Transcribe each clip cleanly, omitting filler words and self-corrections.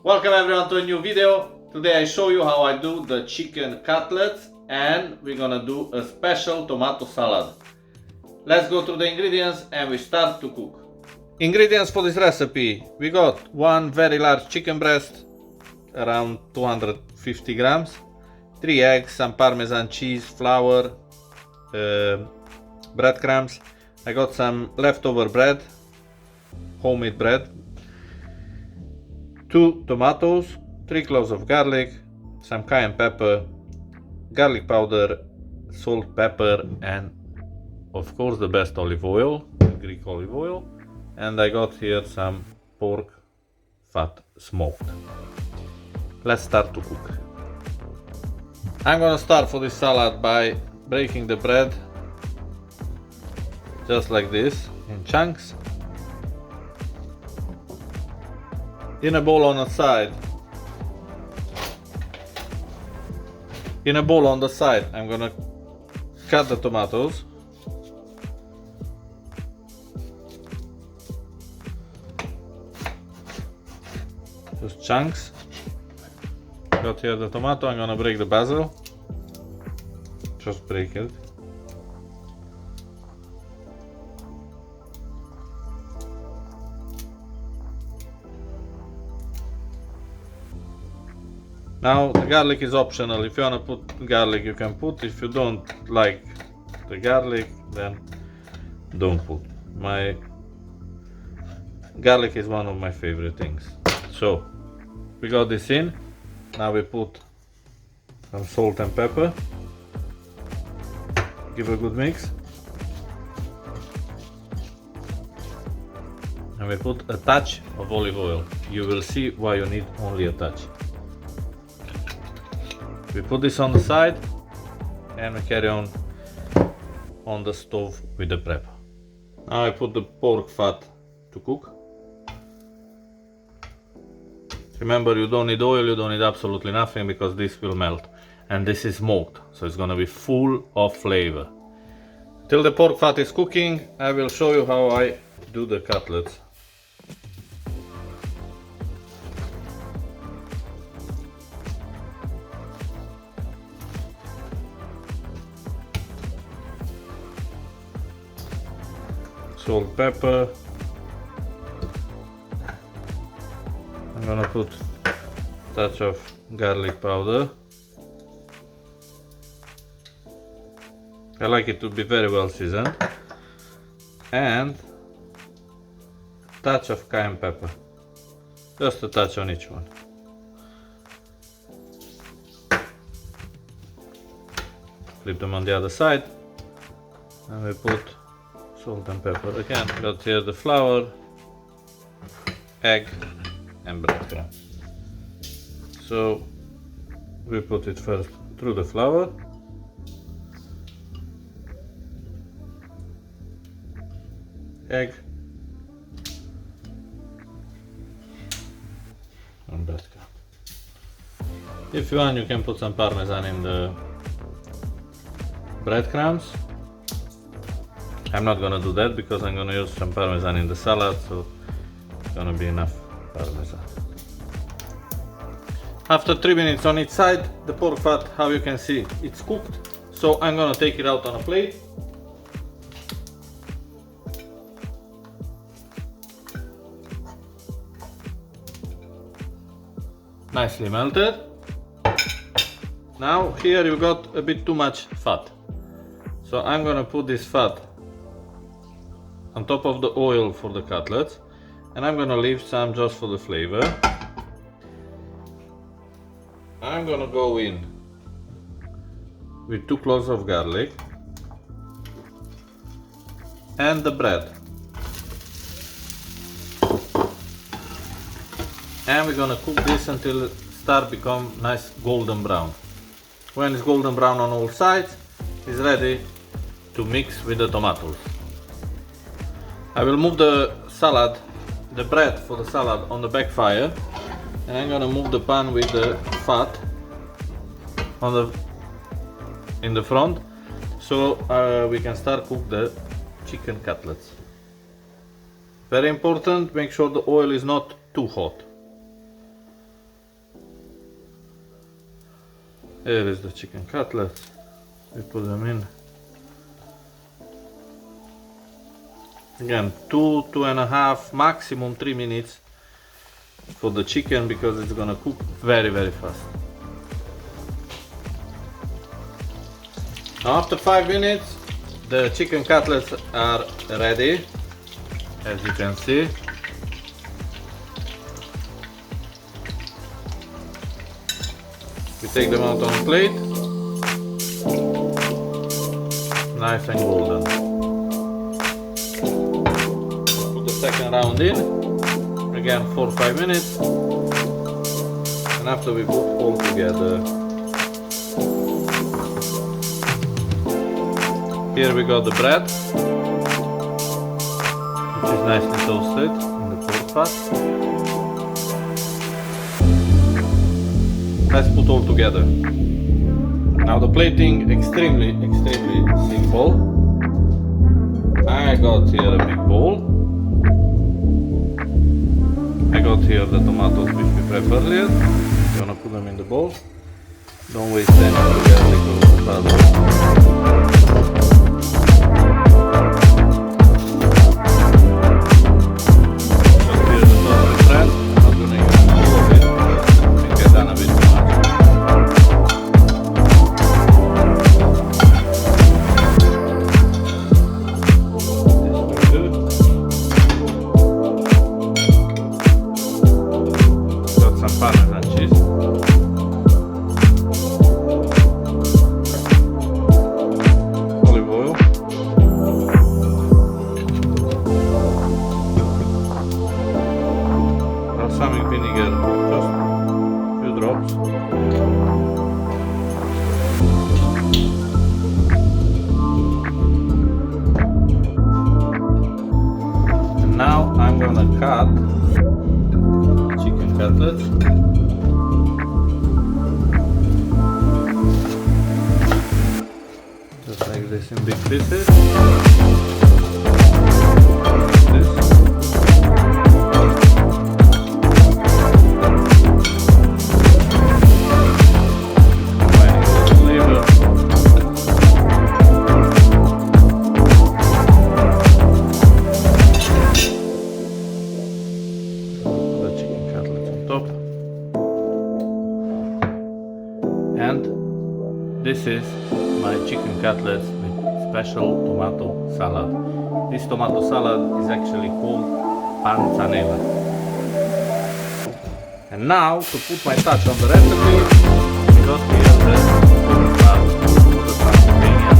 Welcome everyone to a new video. Today I show you how I do the chicken cutlets and we're gonna do a special tomato salad. Let's go through the ingredients and we start to cook. Ingredients for this recipe. We got one very large chicken breast, around 250 grams, 3 eggs, some Parmesan cheese, flour, breadcrumbs. I got some leftover bread, homemade bread, 2 tomatoes, 3 cloves of garlic, some cayenne pepper, garlic powder, salt, pepper, and of course the best olive oil, Greek olive oil. And I got here some pork fat smoked. Let's start to cook. I'm gonna start for this salad by breaking the bread just like this in chunks. In a bowl on the side. In a bowl on the side, I'm gonna cut the tomatoes. Just chunks. Got here the tomato. I'm gonna break the basil. Just break it. Now the garlic is optional. If you wanna put garlic, you can put. If you don't like the garlic, then don't put. My garlic is one of my favorite things. So we got this in. Now we put some salt and pepper. Give a good mix. And we put a touch of olive oil. You will see why you need only a touch. We put this on the side and we carry on the stove with the prep. Now I put the pork fat to cook. Remember, you don't need oil, you don't need absolutely nothing because this will melt. And this is smoked, so it's gonna be full of flavor. Till the pork fat is cooking, I will show you how I do the cutlets. Salt, pepper. I'm gonna put a touch of garlic powder. I like it to be very well seasoned. And a touch of cayenne pepper. Just a touch on each one. Flip them on the other side. And we put salt and pepper again. Got here the flour, egg, and breadcrumb. So we put it first through the flour. Egg. And breadcrumb. If you want, you can put some Parmesan in the breadcrumbs. I'm not gonna do that because I'm gonna use some Parmesan in the salad, so it's gonna be enough Parmesan. After 3 minutes on each side, the pork fat, how you can see, it's cooked. So I'm gonna take it out on a plate. Nicely melted. Now here you got a bit too much fat. So I'm gonna put this fat on top of the oil for the cutlets, and I'm gonna leave some just for the flavor. I'm gonna go in with 2 cloves of garlic and the bread, and we're gonna cook this until it starts become nice golden brown. When it's golden brown on all sides, it's ready to mix with the tomatoes. I will move the salad, the bread for the salad on the back fire, and I'm gonna move the pan with the fat in the front, so we can start cook the chicken cutlets. Very important, make sure the oil is not too hot. Here is the chicken cutlets. We put them in. Again, 2.5, maximum 3 minutes for the chicken because it's gonna cook very fast. After 5 minutes, the chicken cutlets are ready, as you can see. We take them out on a plate, nice and golden. Put the second round in, again 4-5 minutes, and after we put all together. Here we got the bread, which is nicely toasted in the pork fat. Let's put all together. Now the plating extremely simple. I got here a big bowl. I got here the tomatoes which we prepped earlier. You wanna put them in the bowl. Don't waste any of the garlic or butter. Balsamic vinegar, just a few drops. And now I'm gonna cut chicken cutlets. Just like this in big pieces. And this is my chicken cutlets with special tomato salad. This tomato salad is actually called panzanella. And now to put my touch on the recipe, we got here the pork fat for the Transylvania.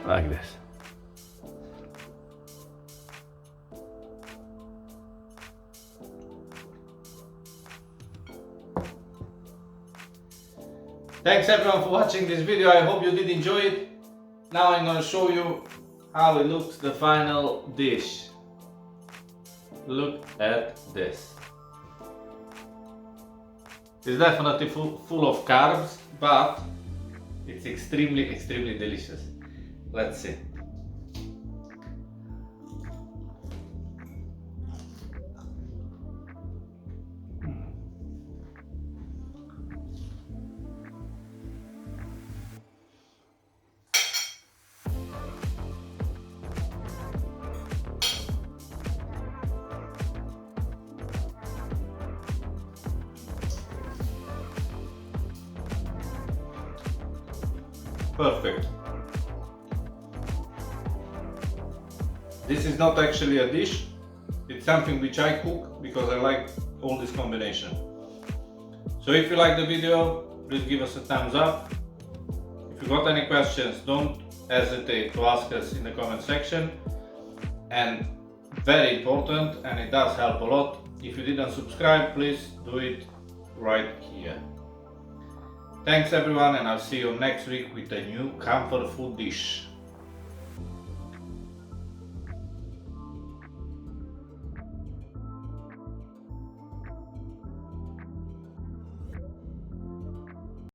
Like this. Thanks everyone for watching this video. I hope you did enjoy it. Now I'm going to show you how it looks, the final dish. Look at this. It's definitely full of carbs, but it's extremely delicious. Let's see. Perfect. This is not actually a dish, it's something which I cook because I like all this combination. So if you like the video, please give us a thumbs up. If you got any questions, don't hesitate to ask us in the comment section. And very important, and it does help a lot, if you didn't subscribe, please do it right here. Thanks everyone, and I'll see you next week with a new comfort food dish.